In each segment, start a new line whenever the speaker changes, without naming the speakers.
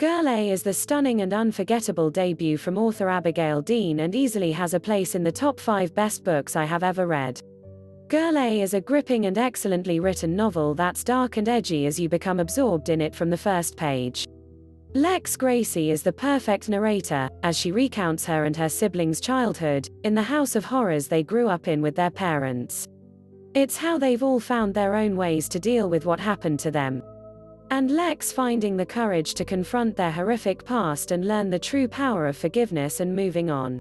Girl A is the stunning and unforgettable debut from author Abigail Dean and easily has a place in the top 5 best books I have ever read. Girl A is a gripping and excellently written novel that's dark and edgy as you become absorbed in it from the first page. Lex Gracie is the perfect narrator, as she recounts her and her siblings' childhood, in the house of horrors they grew up in with their parents. It's how they've all found their own ways to deal with what happened to them. And Lex finding the courage to confront their horrific past and learn the true power of forgiveness and moving on.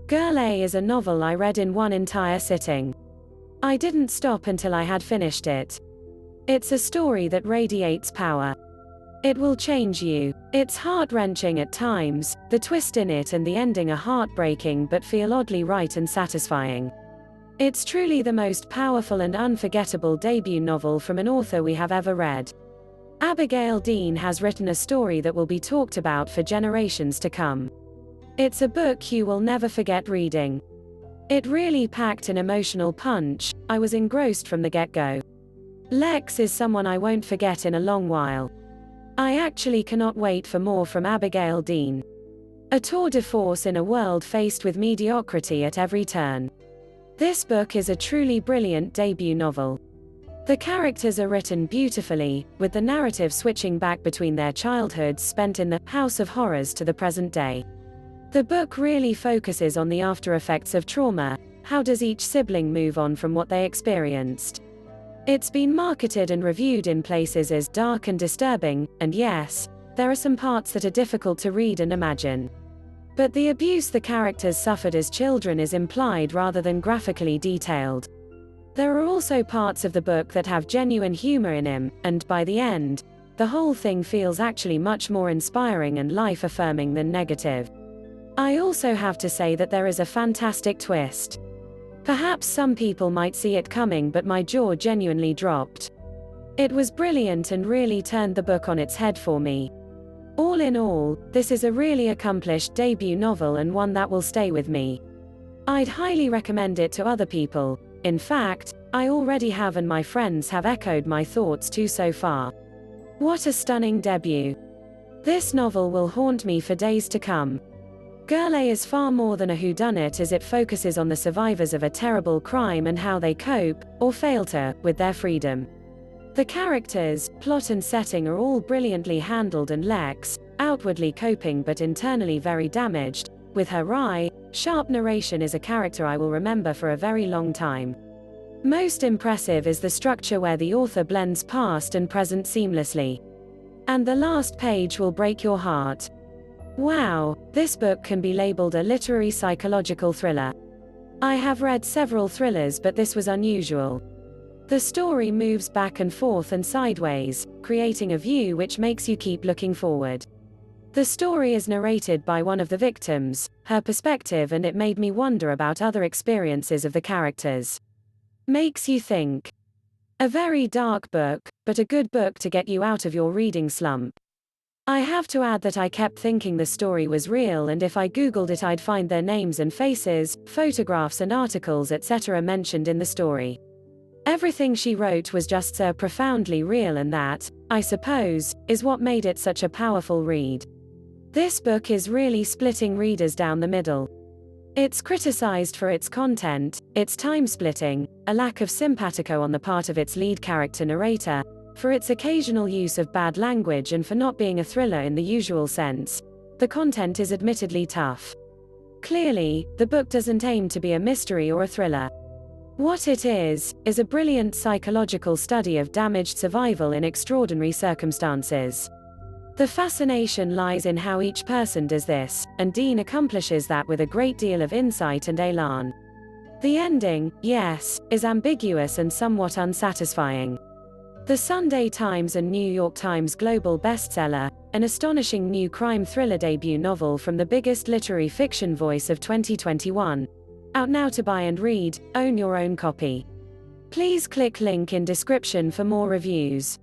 Girl A is a novel I read in one entire sitting. I didn't stop until I had finished it. It's a story that radiates power. It will change you. It's heart-wrenching at times, the twist in it and the ending are heartbreaking but feel oddly right and satisfying. It's truly the most powerful and unforgettable debut novel from an author we have ever read. Abigail Dean has written a story that will be talked about for generations to come. It's a book you will never forget reading. It really packed an emotional punch. I was engrossed from the get-go. Lex is someone I won't forget in a long while. I actually cannot wait for more from Abigail Dean. A tour de force in a world faced with mediocrity at every turn. This book is a truly brilliant debut novel. The characters are written beautifully, with the narrative switching back between their childhoods spent in the House of Horrors to the present day. The book really focuses on the after-effects of trauma. How does each sibling move on from what they experienced? It's been marketed and reviewed in places as dark and disturbing, and yes, there are some parts that are difficult to read and imagine. But the abuse the characters suffered as children is implied rather than graphically detailed. There are also parts of the book that have genuine humor in them, and by the end, the whole thing feels actually much more inspiring and life-affirming than negative. I also have to say that there is a fantastic twist. Perhaps some people might see it coming, but my jaw genuinely dropped. It was brilliant and really turned the book on its head for me. All in all, this is a really accomplished debut novel and one that will stay with me. I'd highly recommend it to other people. In fact, I already have, and my friends have echoed my thoughts too so far. What a stunning debut. This novel will haunt me for days to come. Girl A is far more than a whodunit, as it focuses on the survivors of a terrible crime and how they cope, or fail to, with their freedom. The characters, plot and setting are all brilliantly handled, and Lex, outwardly coping but internally very damaged, with her wry, sharp narration, is a character I will remember for a very long time. Most impressive is the structure where the author blends past and present seamlessly. And the last page will break your heart. Wow, this book can be labeled a literary psychological thriller. I have read several thrillers, but this was unusual. The story moves back and forth and sideways, creating a view which makes you keep looking forward. The story is narrated by one of the victims, her perspective, and it made me wonder about other experiences of the characters. Makes you think. A very dark book, but a good book to get you out of your reading slump. I have to add that I kept thinking the story was real, and if I googled it I'd find their names and faces, photographs and articles etc. mentioned in the story. Everything she wrote was just so profoundly real, and that, I suppose, is what made it such a powerful read. This book is really splitting readers down the middle. It's criticized for its content, its time-splitting, a lack of simpatico on the part of its lead character narrator, for its occasional use of bad language, and for not being a thriller in the usual sense. The content is admittedly tough. Clearly, the book doesn't aim to be a mystery or a thriller. What it is a brilliant psychological study of damaged survival in extraordinary circumstances. The fascination lies in how each person does this, and Dean accomplishes that with a great deal of insight and elan. The ending, yes, is ambiguous and somewhat unsatisfying. The Sunday Times and New York Times global bestseller, an astonishing new crime thriller debut novel from the biggest literary fiction voice of 2021. Out now to buy and read. Own your own copy. Please click link in description for more reviews.